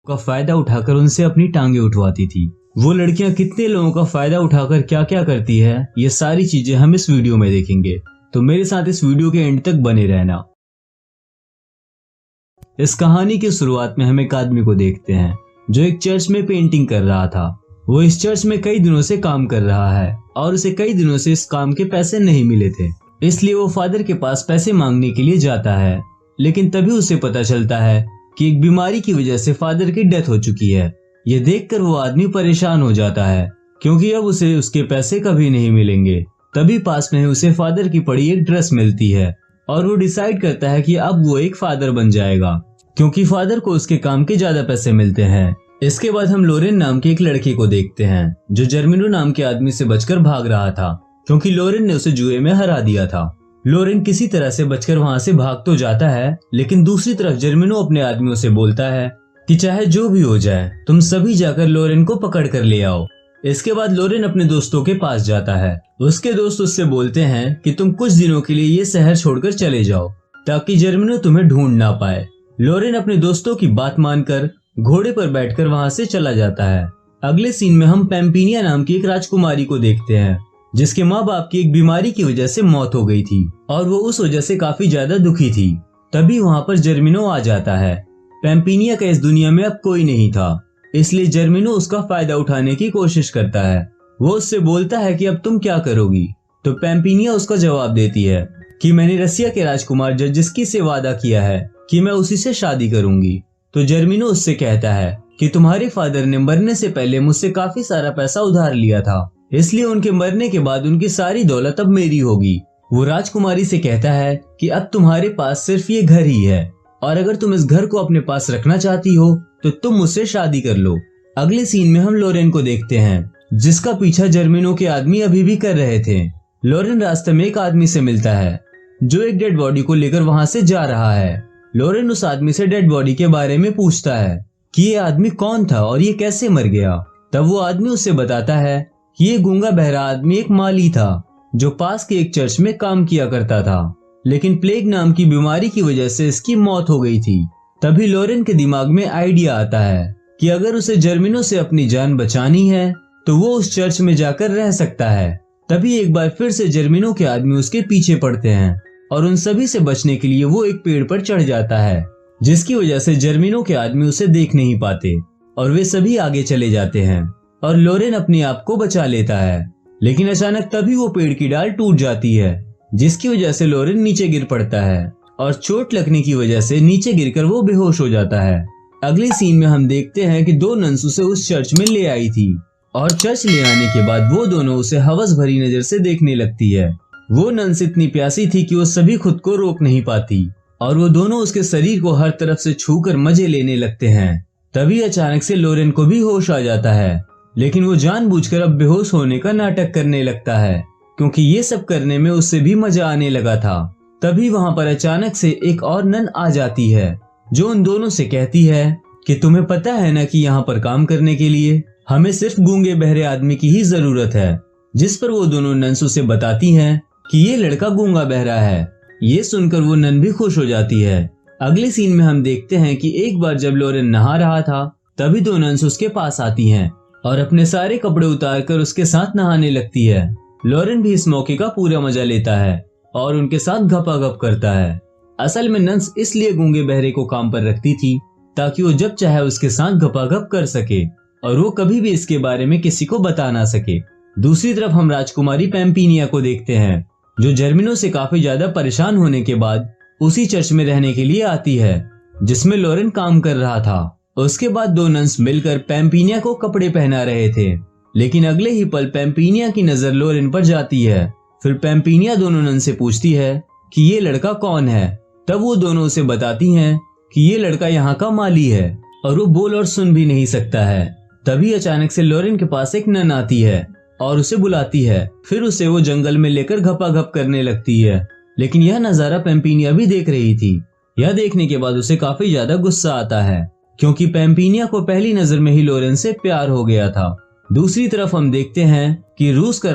का फायदा उठाकर उनसे अपनी टांगे उठवाती थी। वो लड़कियां कितने लोगों का फायदा उठाकर क्या क्या करती है, ये सारी चीजें हम इस वीडियो में देखेंगे, तो मेरे साथ इस वीडियो के एंड तक बने रहना। इस कहानी की शुरुआत में हम एक आदमी को देखते हैं जो एक चर्च में पेंटिंग कर रहा था। वो इस चर्च में कई दिनों से काम कर रहा है और उसे कई दिनों से इस काम के पैसे नहीं मिले थे, इसलिए वो फादर के पास पैसे मांगने के लिए जाता है। लेकिन तभी उसे पता चलता है कि एक बीमारी की वजह से फादर की डेथ हो चुकी है। ये देखकर वो आदमी परेशान हो जाता है क्योंकि अब उसे उसके पैसे कभी नहीं मिलेंगे। तभी पास में उसे फादर की पड़ी एक ड्रेस मिलती है और वो डिसाइड करता है कि अब वो एक फादर बन जाएगा क्योंकि फादर को उसके काम के ज्यादा पैसे मिलते हैं। इसके बाद हम लोरेन नाम के एक लड़के को देखते हैं जो जर्मिनो नाम के आदमी से बचकर भाग रहा था क्योंकि लोरेन ने उसे जुए में हरा दिया था। लोरेन किसी तरह से बचकर वहां से भाग तो जाता है, लेकिन दूसरी तरफ जर्मिनो अपने आदमियों से बोलता है कि चाहे जो भी हो जाए तुम सभी जाकर लोरेन को पकड़ कर ले आओ। इसके बाद लोरेन अपने दोस्तों के पास जाता है। उसके दोस्त उससे बोलते हैं कि तुम कुछ दिनों के लिए ये शहर छोड़कर चले जाओ ताकि जर्मिनो तुम्हें ढूंढ ना पाए। लोरेन अपने दोस्तों की बात मानकर घोड़े पर बैठकर वहां से चला जाता है। अगले सीन में हम पैम्पिनिया नाम की एक राजकुमारी को देखते हैं जिसके माँ बाप की एक बीमारी की वजह से मौत हो गई थी और वो उस वजह से काफी ज्यादा दुखी थी। तभी वहां पर जर्मिनो आ जाता है। पैम्पिनिया का इस दुनिया में अब कोई नहीं था, इसलिए जर्मिनो उसका फायदा उठाने की कोशिश करता है। वो उससे बोलता है कि अब तुम क्या करोगी, तो पैम्पिनिया उसका जवाब देती है कि मैंने रसिया के राजकुमार जर्जिस्की से वादा किया है कि मैं उसी से शादी करूंगी। तो जर्मिनो उससे कहता है कि तुम्हारे फादर ने मरने से पहले मुझसे काफी सारा पैसा उधार लिया था, इसलिए उनके मरने के बाद उनकी सारी दौलत अब मेरी होगी। वो राजकुमारी से कहता है कि अब तुम्हारे पास सिर्फ ये घर ही है और अगर तुम इस घर को अपने पास रखना चाहती हो तो तुम मुझसे शादी कर लो। अगले सीन में हम लोरेन को देखते हैं जिसका पीछा जर्मिनो के आदमी अभी भी कर रहे थे। लोरेन रास्ते में एक आदमी से मिलता है जो एक डेड बॉडी को लेकर वहां से जा रहा है। लोरेन उस आदमी से डेड बॉडी के बारे में पूछता है कि ये आदमी कौन था और ये कैसे मर गया। तब वो आदमी उससे बताता है कि ये गूंगा बहरा आदमी एक माली था जो पास के एक चर्च में काम किया करता था, लेकिन प्लेग नाम की बीमारी की वजह से इसकी मौत हो गई थी। तभी लोरेन के दिमाग में आइडिया आता है कि अगर उसे जर्मिनो से अपनी जान बचानी है तो वो उस चर्च में जाकर रह सकता है। तभी एक बार फिर से जर्मिनो के आदमी उसके पीछे पड़ते हैं और उन सभी से बचने के लिए वो एक पेड़ पर चढ़ जाता है, जिसकी वजह से जर्मिनो के आदमी उसे देख नहीं पाते और वे सभी आगे चले जाते हैं और लोरेन अपने आप को बचा लेता है। लेकिन अचानक तभी वो पेड़ की डाल टूट जाती है जिसकी वजह से लोरेन नीचे गिर पड़ता है और चोट लगने की वजह से नीचे गिरकर वो बेहोश हो जाता है। अगले सीन में हम देखते हैं कि दो नन्स उसे उस चर्च में ले आई थी और चर्च ले आने के बाद वो दोनों उसे हवस भरी नजर से देखने लगती है। वो नन्स इतनी प्यासी थी कि वो सभी खुद को रोक नहीं पाती और वो दोनों उसके शरीर को हर तरफ से छूकर मजे लेने लगते हैं। तभी अचानक से लोरेन को भी होश आ जाता है, लेकिन वो जानबूझकर अब बेहोश होने का नाटक करने लगता है क्योंकि ये सब करने में उससे भी मजा आने लगा था। तभी वहां पर अचानक से एक और नन आ जाती है जो उन दोनों से कहती है कि तुम्हें पता है ना कि यहाँ पर काम करने के लिए हमें सिर्फ गूंगे बहरे आदमी की ही जरूरत है। जिस पर वो दोनों नन्स उसे बताती हैं कि ये लड़का गूंगा बहरा है। ये सुनकर वो नन भी खुश हो जाती है। अगले सीन में हम देखते हैं कि एक बार जब लोरेन नहा रहा था तभी दो नन्स उसके पास आती हैं और अपने सारे कपड़े उतारकर उसके साथ नहाने लगती है। लोरेन भी इस मौके का पूरा मजा लेता है और उनके साथ घपाघप करता है। असल में नन्स इसलिए गूंगे बहरे को काम पर रखती थी ताकि वो जब चाहे उसके साथ घपाघप कर सके और वो कभी भी इसके बारे में किसी को बता ना सके। दूसरी तरफ हम राजकुमारी पैम्पिनिया को देखते हैं जो जर्मिनो से काफी ज्यादा परेशान होने के बाद उसी चर्च में रहने के लिए आती है जिसमें लोरेन काम कर रहा था। उसके बाद दो नन्स मिलकर पैम्पिनिया को कपड़े पहना रहे थे, लेकिन अगले ही पल पैम्पिनिया की नजर लोरेन पर जाती है। फिर पैम्पिनिया दोनों नन से पूछती है कि ये लड़का कौन है। तब वो दोनों उसे बताती हैं कि ये लड़का यहाँ का माली है और वो बोल और सुन भी नहीं सकता है। तभी अचानक से लोरेन के पास एक नन आती है और उसे बुलाती है। फिर उसे वो जंगल में लेकर घपाघप करने लगती है, लेकिन यह नजारा पैम्पिनिया भी देख रही थी। यह देखने के बाद उसे काफी ज्यादा गुस्सा आता है क्योंकि पैम्पिनिया को पहली नजर में ही लोरेन से प्यार हो गया था। दूसरी तरफ हम देखते हैं कि रूस का